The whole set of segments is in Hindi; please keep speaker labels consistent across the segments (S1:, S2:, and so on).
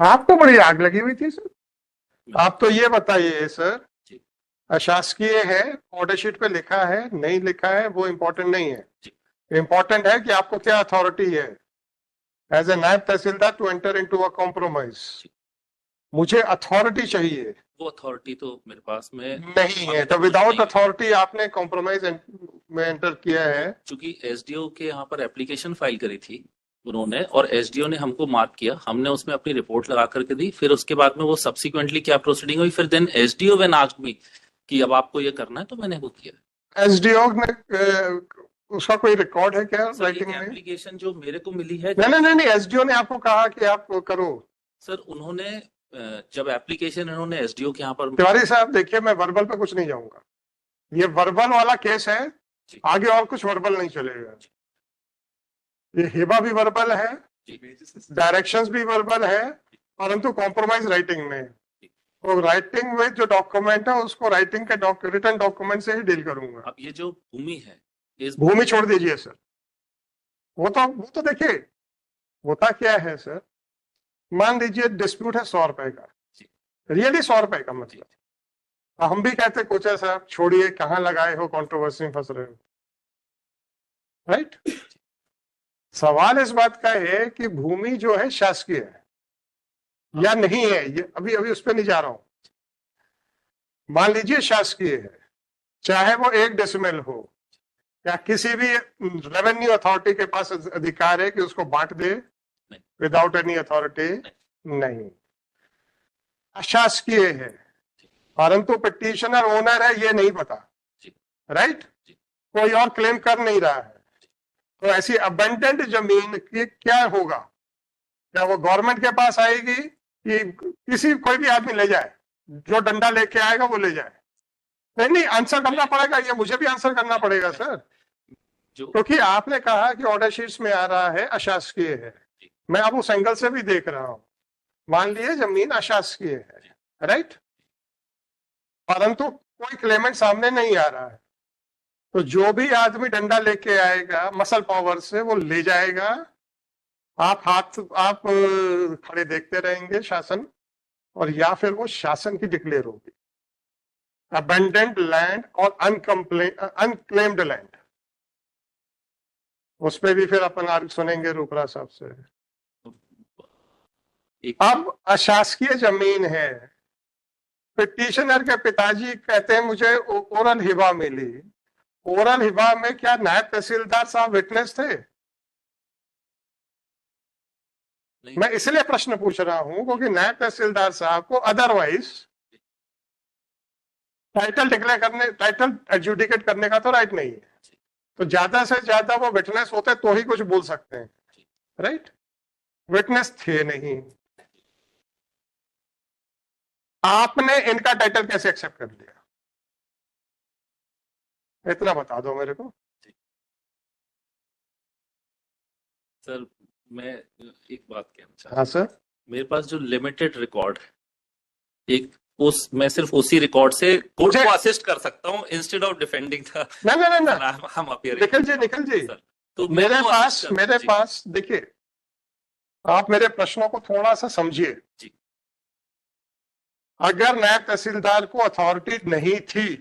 S1: आपको बड़ी आग लगी हुई थी सर। आप तो ये बताइए सर,
S2: जी।
S1: अशासकीय है, ऑर्डर शीट पे लिखा है नहीं लिखा है वो इम्पोर्टेंट नहीं है।
S2: जी।
S1: इम्पोर्टेंट है कि आपको क्या अथॉरिटी है as a naib tehsildar to enter into a compromise.
S2: जी।
S1: मुझे अथॉरिटी चाहिए।
S2: वो अथॉरिटी तो मेरे पास में
S1: नहीं है
S2: अभी
S1: तो
S2: तक कुछ
S1: विदाउट
S2: नहीं है।
S1: अथॉरिटी आपने कॉम्प्रोमाइज में एंटर किया है।
S2: चूंकि एसडीओ के यहाँ पर एप्लीकेशन फाइल करी थी उन्होंने, और एसडीओ ने हमको मार्क किया, हमने उसमें अपनी रिपोर्ट लगा करके दी, फिर उसके बाद में वो सब्सिक्वेंटली क्या प्रोसीडिंग हुई, फिर then SDO when asked me कि अब आपको ये करना है, तो मैंने वो किया।
S1: एसडीओ ने उसका कोई रिकॉर्ड है क्या
S2: सर ये
S1: राइटिंग में?
S2: एप्लीकेशन जो मेरे को मिली है,
S1: नहीं
S2: जब
S1: नहीं नहीं नहीं, एसडीओ ने आपको कहा कि आप करो?
S2: सर उन्होंने जब एप्लीकेशन इन्होंने एसडीओ के यहाँ पर।
S1: तिवारी साहब देखिए, मैं वर्बल पे कुछ नहीं जाऊंगा। ये वर्बल वाला केस है।
S2: जी।
S1: आगे और कुछ वर्बल नहीं चलेगा। ये हिबा भी वर्बल है,
S2: जी।
S1: डायरेक्शंस भी वर्बल है, परंतु कॉम्प्रोमाइज राइटिंग में।
S2: जी।
S1: तो राइटिंग में जो डॉक्यूमेंट है उसको राइटिंग के रिटर्न डॉक्यूमेंट से ही डील करूंगा।
S2: अब ये जो भूमि है, इस
S1: भूमि छोड़ दीजिए सर। वो तो देखिए, होता क्या है सर, मान लीजिए डिस्प्यूट है 100 रुपए का।
S2: जी।
S1: रियली 100 रुपए का
S2: जी।
S1: मतलब। हम भी कहते कोचा साहब छोड़िए, कहाँ लगाए हो, कंट्रोवर्सी में फंस रहे हो। राइट। सवाल इस बात का है कि भूमि जो है शासकीय है या नहीं है, ये अभी अभी उस पर नहीं जा रहा हूं। मान लीजिए शासकीय है, चाहे वो 1 डेसिमल हो, या किसी भी रेवेन्यू अथॉरिटी के पास अधिकार है कि उसको बांट दे
S2: नहीं।
S1: Without any authority?
S2: नहीं।
S1: नहीं। अशासकीय है, परंतु पिटीशनर ओनर है ये नहीं पता।
S2: जी।
S1: राइट।
S2: जी।
S1: कोई और क्लेम कर नहीं रहा है। तो ऐसी अबेंडेंट जमीन की क्या होगा? क्या वो गवर्नमेंट के पास आएगी कि किसी कोई भी आदमी ले जाए, जो डंडा लेके आएगा वो ले जाए? नहीं नहीं, आंसर करना पड़ेगा, ये मुझे भी आंसर करना पड़ेगा सर।
S2: जो।
S1: क्योंकि आपने कहा कि ऑर्डर शीट्स में आ रहा है अशासकीय है।
S2: जी।
S1: मैं अब उस एंगल से भी देख रहा हूं। मान लिए जमीन अशासकीय है, राइट, परंतु कोई क्लेमेंट सामने नहीं आ रहा है। तो जो भी आदमी डंडा लेके आएगा मसल पावर से वो ले जाएगा। आप खड़े देखते रहेंगे शासन, और या फिर वो शासन की डिक्लेयर होगी अबेंडेंट लैंड और अनक्लेम्ड लैंड। उस पर भी फिर अपन आर्ग सुनेंगे रूपरा साहब से।
S2: एक।
S1: अब अशासकीय जमीन है, पिटीशनर के पिताजी कहते हैं मुझे ओरल हिबा मिली। ओरल हिबा में क्या नायब तहसीलदार साहब विटनेस थे?
S2: नहीं।
S1: मैं इसलिए प्रश्न पूछ रहा हूं क्योंकि नायब तहसीलदार साहब को अदरवाइज टाइटल डिक्लेयर करने, टाइटल एडजुडिकेट करने का तो राइट नहीं है। तो ज्यादा से ज्यादा वो विटनेस होते तो ही कुछ बोल सकते हैं। राइट। विटनेस थे नहीं। आपने इनका टाइटल कैसे एक्सेप्ट कर लिया? इतना बता दो मेरे को।
S2: सर मैं एक बात कहना चाहता
S1: हाँ
S2: हूँ।
S1: सर।
S2: मेरे पास जो लिमिटेड रिकॉर्ड है, एक उस मैं सिर्फ उसी रिकॉर्ड से कोर्ट
S1: मुझे
S2: को असिस्ट कर सकता हूँ इंस्टेड ऑफ डिफेंडिंग द
S1: ना ना ना ना,
S2: हम अपीयरिंग।
S1: निखिल जी निखिल जी,
S2: सर तो मैं
S1: मेरे
S2: वो असिस्ट
S1: पास
S2: कर।
S1: मेरे
S2: जी।
S1: पास देखिए, आप मेरे प्रश्नों को थोड़ा सा समझिए।
S2: जी।
S1: अगर नायब तहसीलदार को अथॉरिटी नहीं थी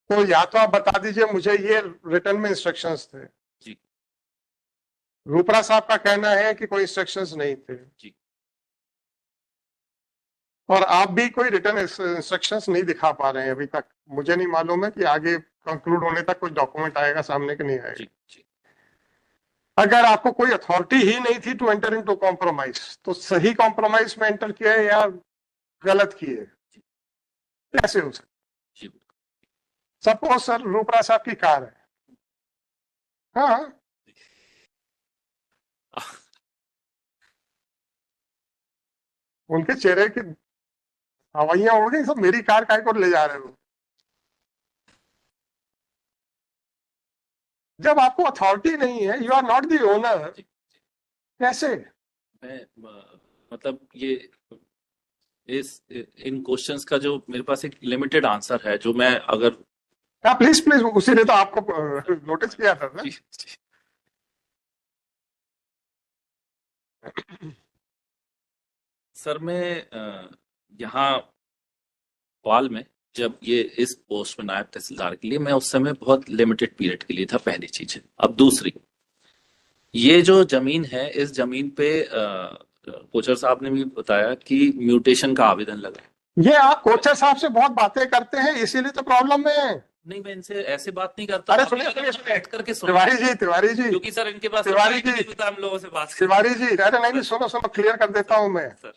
S1: तो या तो आप बता दीजिए मुझे ये रिटर्न में इंस्ट्रक्शंस थे।
S2: जी।
S1: रूपरा साहब का कहना है कि कोई इंस्ट्रक्शंस नहीं थे,
S2: जी।
S1: और आप भी कोई रिटर्न इंस्ट्रक्शंस नहीं दिखा पा रहे हैं अभी तक। मुझे नहीं मालूम है कि आगे कंक्लूड होने तक कुछ डॉक्यूमेंट आएगा सामने कि नहीं आएगा।
S2: जी। जी।
S1: अगर आपको कोई अथॉरिटी ही नहीं थी टू एंटर इनटू कॉम्प्रोमाइज, तो सही कॉम्प्रोमाइज में एंटर किए या गलत किए? कैसे हो सकता?
S2: जी।
S1: सपोज सर रूपरा साहब की कार है, हाँ, उनके चेहरे की हवाइयां उड़ गई, सब मेरी कार काय को ले जा रहे हो? जब आपको अथॉरिटी नहीं है, you are not the owner,
S2: जी।
S1: कैसे?
S2: मैं मतलब ये इस इन क्वेश्चंस का जो मेरे पास एक लिमिटेड आंसर है, जो मैं अगर।
S1: हाँ प्लीज प्लीज, उसी ने तो आपको नोटिस किया था
S2: जी।
S1: ना।
S2: जी। सर मैं यहाँ भोपाल में जब ये इस पोस्ट में नायब तहसीलदार के लिए, मैं उस समय बहुत लिमिटेड पीरियड के लिए था, पहली चीज है। अब दूसरी, ये जो जमीन है, इस जमीन पे कोचर साहब ने भी बताया कि म्यूटेशन का आवेदन लगा है।
S1: ये आप कोचर साहब से बहुत बातें करते हैं, इसीलिए तो प्रॉब्लम में है।
S2: नहीं, मैं इनसे ऐसे बात नहीं करता।
S1: अरे
S2: आप
S1: सुनिए
S2: अगर
S1: सुनिए सुनिए,
S2: बैठ करके सुनो,
S1: तिवारी जी,
S2: क्योंकि सर इनके पास
S1: तिवारी
S2: time
S1: जी,
S2: नहीं होता हम लोगों से बात करने
S1: तिवारी जी, अरे नहीं नहीं, सुनो सुनो, क्लियर कर देता हूं मैं।
S2: सर।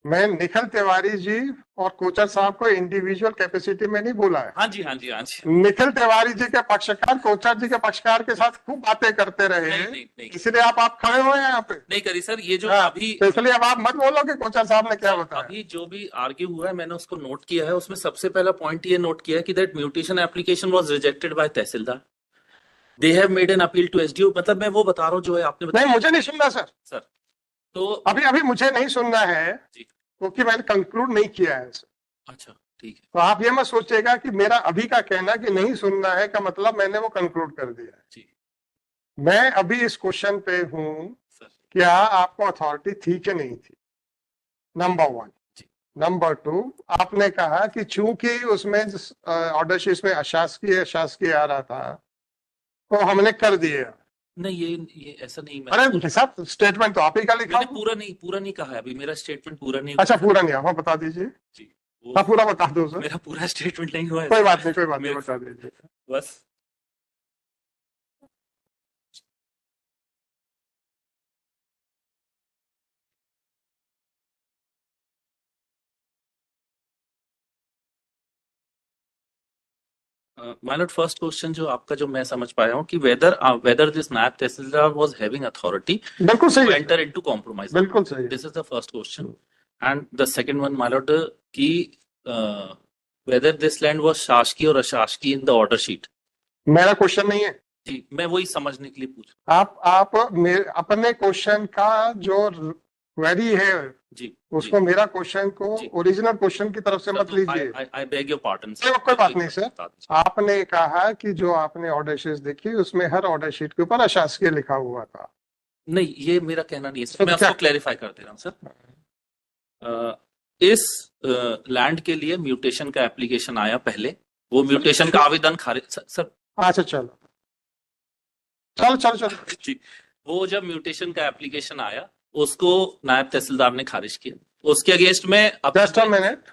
S1: मैं निखिल तिवारी जी और कोचर साहब को इंडिविजुअल कैपेसिटी में नहीं बोला है।
S2: हाँ जी, हाँ जी, हाँ जी।
S1: निखिल तिवारी जी के पक्षकार कोचर जी के पक्षकार के साथ खूब बातें करते रहे,
S2: नहीं।
S1: इसलिए आप खड़े हुए हैं यहाँ पे।
S2: नहीं करी सर, ये जो
S1: हाँ,
S2: अभी
S1: तो इसलिए अब आप मत बोलो कि कोचर साहब ने क्या बताया।
S2: अभी जो भी आर्ग्यू हुआ है, मैंने उसको नोट किया है। उसमें सबसे पहला पॉइंट ये नोट किया है कि that mutation application was rejected by tehsildar, they have made an appeal to SDO. मतलब मैं वो बता रहा हूँ जो है आपने
S1: नहीं, मुझे नहीं सुनना सर,
S2: सर। तो
S1: अभी मुझे नहीं सुनना है,
S2: जी,
S1: क्योंकि मैंने कंक्लूड नहीं किया है सर।
S2: अच्छा ठीक है
S1: तो आप ये मत सोचिएगा कि मेरा अभी का कहना कि नहीं सुनना है का मतलब मैंने वो कंक्लूड कर दिया है।
S2: जी
S1: मैं अभी इस क्वेश्चन पे हूं,
S2: सर।
S1: क्या आपको अथॉरिटी थी कि नहीं थी, नंबर वन।
S2: जी
S1: नंबर टू, आपने कहा कि चूंकि उसमें ऑर्डर शीट में अशासकीय आ रहा था तो हमने कर दिए।
S2: नहीं, ये ऐसा नहीं।
S1: अरे साहब, स्टेटमेंट तो आप ही का लिखा
S2: मैंने
S1: हुआ।
S2: पूरा नहीं कहा है अभी, मेरा स्टेटमेंट पूरा नहीं
S1: अच्छा,
S2: हुआ।
S1: पूरा नहीं, आप बता दीजिए।
S2: जी, वो
S1: हाँ, पूरा बता दो सर।
S2: मेरा पूरा स्टेटमेंट नहीं हुआ है
S1: कोई
S2: सर।
S1: बात नहीं, कोई बात नहीं,
S2: मेरे-
S1: बता दीजिए।
S2: बस माइनर फर्स्ट क्वेश्चन जो आपका, जो मैं समझ पाया हूँ कि वेदर दिस नायब तहसीलदार वाज हैविंग अथॉरिटी
S1: बिल्कुल सही
S2: टू
S1: है,
S2: एंटर इनटू कॉम्प्रोमाइज।
S1: बिल्कुल सही है।
S2: This is the first question. And the second one, my Lord, कि वेदर दिस लैंड वाज शासकीय और अशासकीय इन द ऑर्डर शीट।
S1: मेरा क्वेश्चन नहीं है।
S2: जी, मैं वही समझने के लिए पूछ।
S1: आप अपने क्वेश्चन का जो क्वेरी है
S2: जी
S1: उसको, मेरा क्वेश्चन को
S2: जी
S1: ओरिजिनल क्वेश्चन की तरफ से मत लीजिए।
S2: आई बेग योर पार्डन
S1: कोई बात नहीं सर। आपने कहा कि जो आपने ऑर्डर शीट देखी उसमें हर ऑर्डर शीट के ऊपर अशासकीय लिखा हुआ था।
S2: नहीं, ये मेरा कहना नहीं है सर,
S1: तो
S2: मैं
S1: क्या?
S2: उसको क्लैरिफाई कर दे रहा हूँ सर। इस लैंड के लिए म्यूटेशन का एप्लीकेशन आया पहले, वो म्यूटेशन का आवेदन खारिज सर।
S1: अच्छा, चलो चलो चलो चलो।
S2: जी, वो जब म्यूटेशन का एप्लीकेशन आया, उसको नायब तहसीलदार ने खारिज किया। उसके अगेंस्ट में
S1: जस्ट अ मिनट,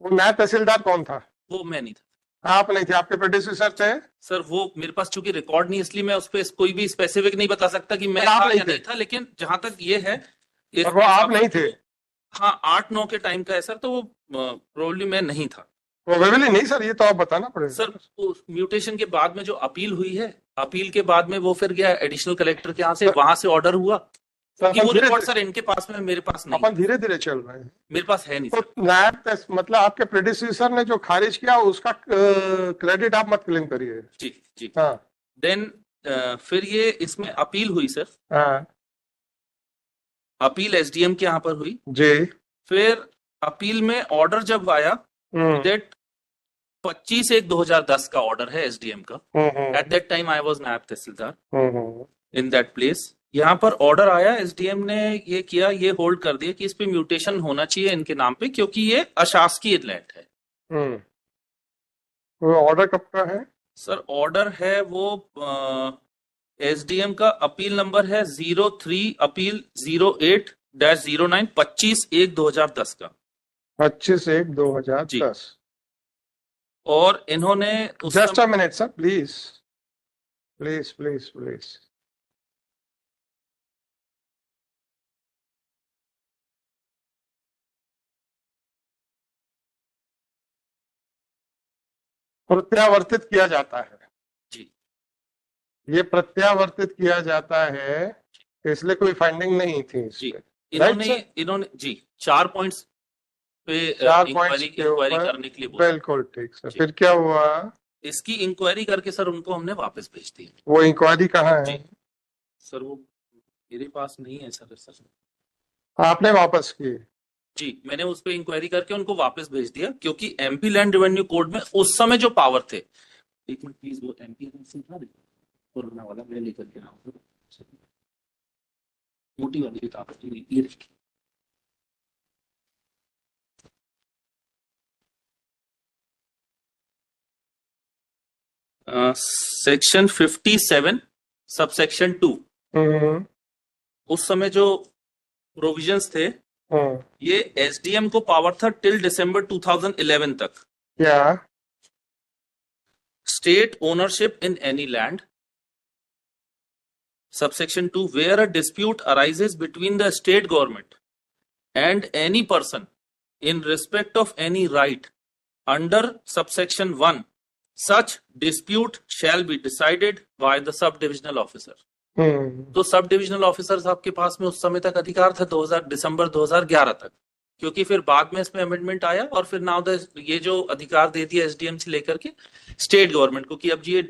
S1: वो नायब तहसीलदार कौन था?
S2: वो मैं नहीं था
S1: आप नहीं थे, आपके प्रेडिसेसर थे।
S2: सर। वो मेरे पास चूंकि रिकॉर्ड नहीं, इसलिए मैं उस पर कोई भी स्पेसिफिक नहीं बता सकता कि मैं
S1: पर आप
S2: था
S1: नहीं
S2: या
S1: थे।
S2: नहीं था। लेकिन जहां तक ये है, इस
S1: और वो आप
S2: हिसाब से
S1: नहीं
S2: तो
S1: थे।
S2: हाँ, 8-9 के टाइम का है सर, तो वो प्रोबेबली मैं नहीं था
S1: प्रोबेबली नहीं सर, ये तो आप बताना पड़ेगा।
S2: सर। म्यूटेशन के बाद में जो अपील हुई है, अपील के बाद में वो फिर गया एडिशनल कलेक्टर के यहाँ से, वहां से ऑर्डर हुआ।
S1: सर,
S2: कि वो रिकॉर्ड सर इनके पास में, मेरे पास नहीं,
S1: अपन धीरे धीरे चल रहे हैं।
S2: मेरे पास है नहीं
S1: तो
S2: सर।
S1: मतलब आपके प्रेडिसेसर ने जो खारिज किया उसका क्रेडिट आप मत क्लेम करिए।
S2: जी जी।
S1: हाँ
S2: देन फिर ये इसमें अपील हुई सर।
S1: हाँ
S2: अपील एसडीएम के यहाँ पर हुई।
S1: जी।
S2: फिर अपील में ऑर्डर जब आया, दैट 25/1/2010 का ऑर्डर है एसडीएम का। At that time I was नायब तहसीलदार इन दैट प्लेस। यहाँ पर ऑर्डर आया, एसडीएम ने ये किया, ये होल्ड कर दिया कि इस पे म्यूटेशन होना चाहिए इनके नाम पे, क्योंकि ये अशासकीय लैंड है।
S1: वो ऑर्डर कब का है?
S2: सर ऑर्डर है वो, एसडीएम का अपील नंबर है 03 अपील 08-09 25/1/2010 का।
S1: 25/1/2010।
S2: और इन्होंने
S1: just a minute sir, please please please please. प्रत्यावर्तित किया जाता है
S2: जी,
S1: ये प्रत्यावर्तित किया जाता है, इसलिए कोई फाइंडिंग नहीं थी
S2: जी।
S1: इन्होंने
S2: इन्होंने जी 4 पॉइंट्स पे
S1: 4 पॉइंट्स के
S2: इंक्वायरी
S1: ऊपर।
S2: करने के लिए बोला।
S1: बिल्कुल ठीक सर, फिर क्या हुआ?
S2: इसकी इंक्वायरी करके सर उनको हमने वापस भेज दिया।
S1: वो इंक्वायरी कहाँ है?
S2: सर वो मेरे पास नहीं है सर।
S1: आपने वापस की?
S2: जी, मैंने उस पर इंक्वायरी करके उनको वापस भेज दिया, क्योंकि एमपी लैंड रेवेन्यू कोड में उस समय जो पावर थे। एक मिनट प्लीज, वो एमपी कोरोना वाला मैं लेकर के आऊँ, मोटी वाली किताब ये देखिए। सेक्शन 57 सबसेक्शन 2
S1: हम्म,
S2: उस समय जो प्रोविजंस थे ये एसडीएम को पावर था टिल दिसंबर 2011 तक.
S1: क्या
S2: State ownership in any land. Subsection 2, where a dispute arises between the state government and any person in respect of any right under subsection 1, such dispute shall be decided by the subdivisional officer. तो सब डिविजनल ऑफिसर साहब के पास में उस समय तक अधिकार था दिसंबर 2011 तक, क्योंकि फिर बाद में इसमें अमेंडमेंट आया और फिर नाउ ये जो अधिकार दे दिया एसडीएम से लेकर के स्टेट गवर्नमेंट को कि अब ये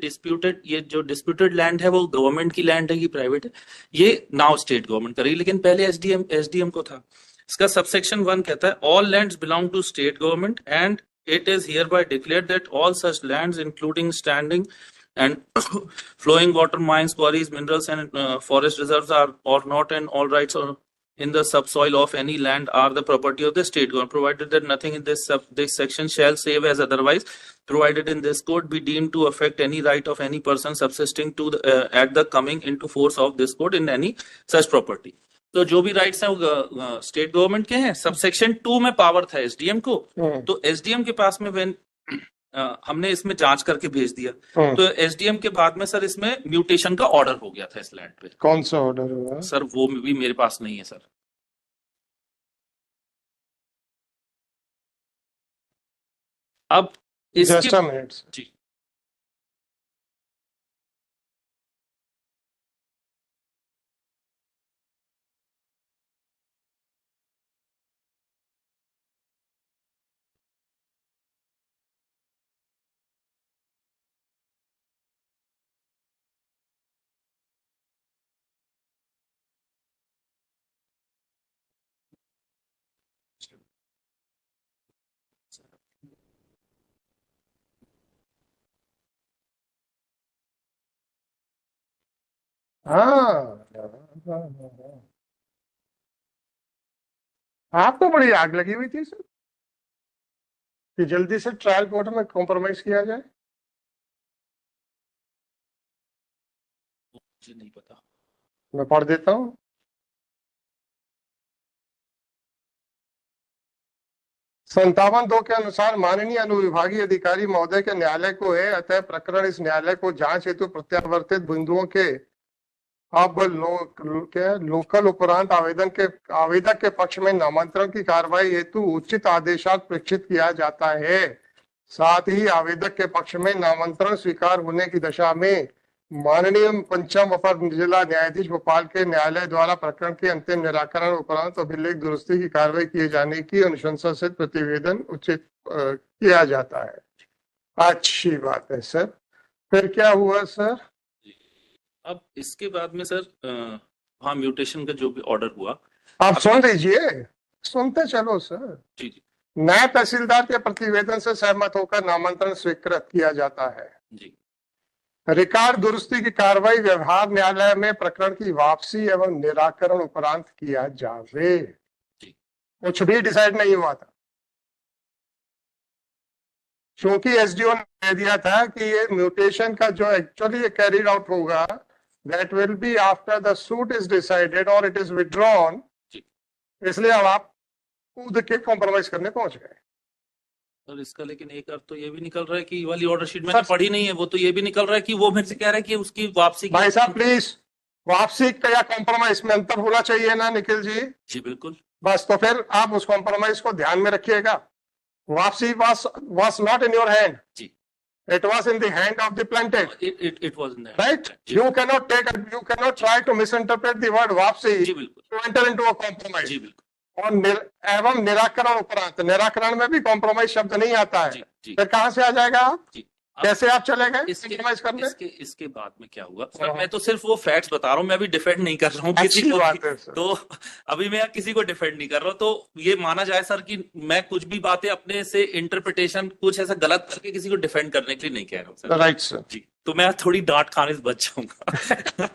S2: जो डिस्प्यूटेड लैंड है वो गवर्नमेंट की लैंड है कि प्राइवेट है, ये नाउ स्टेट गवर्नमेंट करेगी, लेकिन पहले एसडीएम को था. इसका सबसेक्शन 1 कहता है all lands belong to state government and it is hereby declared that all such lands including standing and flowing water mines, quarries, minerals and forest reserves are or not, and all rights or in the subsoil of any land are the property of the state government, provided that nothing in this section shall save as otherwise provided in this code be deemed to affect any right of any person subsisting to at the coming into force of this code in any such property. तो जो भी राइट्स हैं वो स्टेट गवर्नमेंट के हैं. सबसेक्शन 2 में पावर था एसडीएम को, तो एसडीएम के पास में व्हेन हमने इसमें जांच करके भेज दिया तो एसडीएम के बाद में सर इसमें म्यूटेशन का ऑर्डर हो गया था इस लैंड पे.
S1: कौन सा ऑर्डर हुआ
S2: सर वो भी मेरे पास नहीं है सर. अब
S1: जस्ट अ मिनट
S2: जी
S1: हाँ, आपको बड़ी आग लगी हुई थी सर कि जल्दी से ट्रायल कोर्ट में कॉम्प्रोमाइज किया जाए.
S2: मुझे नहीं पता,
S1: मैं पढ़ देता हूँ. संतावन 2 के अनुसार माननीय अनुविभागीय अधिकारी महोदय के न्यायालय को है, अतः प्रकरण इस न्यायालय को जांच हेतु प्रत्यावर्तित बिंदुओं के अब लोकल उपरांत आवेदक के पक्ष में नामांतरण की कार्रवाई हेतु उचित आदेशात प्रेक्षित किया जाता है. साथ ही आवेदक के पक्ष में नामांतरण स्वीकार होने की दशा में माननीय पंचम अपर जिला न्यायाधीश भोपाल के न्यायालय द्वारा प्रकरण के अंतिम निराकरण उपरांत अभिलेख दुरुस्ती की कार्रवाई किए जाने की अनुशंसा से प्रतिवेदन उचित किया जाता है. अच्छी बात है सर. फिर क्या हुआ सर?
S2: अब इसके बाद में सर वहाँ म्यूटेशन का जो भी ऑर्डर हुआ
S1: आप सुन लीजिए, सुनते चलो सर.
S2: जी जी
S1: नए तहसीलदार के प्रतिवेदन से सहमत होकर नामांतरण स्वीकृत किया जाता है.
S2: जी.
S1: रिकॉर्ड दुरुस्ती की कार्रवाई व्यवहार न्यायालय में प्रकरण की वापसी एवं निराकरण उपरांत किया जावे. कुछ भी डिसाइड नहीं हुआ था क्योंकि एसडीओ ने कह दिया था कि ये म्यूटेशन का जो एक्चुअली कैरीड आउट होगा that will be after the suit is decided और इट इज विड्रॉन. इसलिए अब आप कूद के कॉम्प्रोमाइज करने पहुंच गए.
S2: और इसका लेकिन एक अर्थ तो ये भी निकल रहा है कि वाली ऑर्डर शीट मैंने पढ़ी नहीं है, वो तो ये भी निकल रहा है कि वो मेरे से कह रहा है कि उसकी वापसी.
S1: भाई साहब प्लीज, वापसी का या कॉम्प्रोमाइज में अंतर होना चाहिए ना निखिल जी.
S2: जी बिल्कुल.
S1: बस तो फिर आप उस कॉम्प्रोमाइज को ध्यान में रखिएगा. वापसी was not in your hand.
S2: Ji.
S1: It was in the hand of the plaintiff.
S2: It was in the hand.
S1: Right? You cannot try to misinterpret the word वापसी
S2: जी बिल्कुल.
S1: to enter into a compromise.
S2: जी बिल्कुल.
S1: और एवं निराकरण उपरांत, निराकरण में भी कॉम्प्रोमाइज शब्द नहीं आता है.
S2: जी, जी.
S1: फिर कहाँ से आ जाएगा आप?
S2: जी.
S1: कैसे आप चले गए कॉम्प्रोमाइज करने?
S2: इसके बाद में क्या हुआ सर? मैं तो सिर्फ वो फैक्ट्स बता रहा हूँ, मैं अभी डिफेंड नहीं कर रहा हूँ किसी को भी. तो अभी मैं किसी को डिफेंड नहीं कर रहा हूँ. तो ये माना जाए सर कि मैं कुछ भी बातें अपने से इंटरप्रिटेशन कुछ ऐसा गलत करके किसी को डिफेंड करने के लिए नहीं कह रहा हूँ सर.
S1: Right sir.
S2: जी. तो मैं थोड़ी डांट खाने से बच जाऊंगा.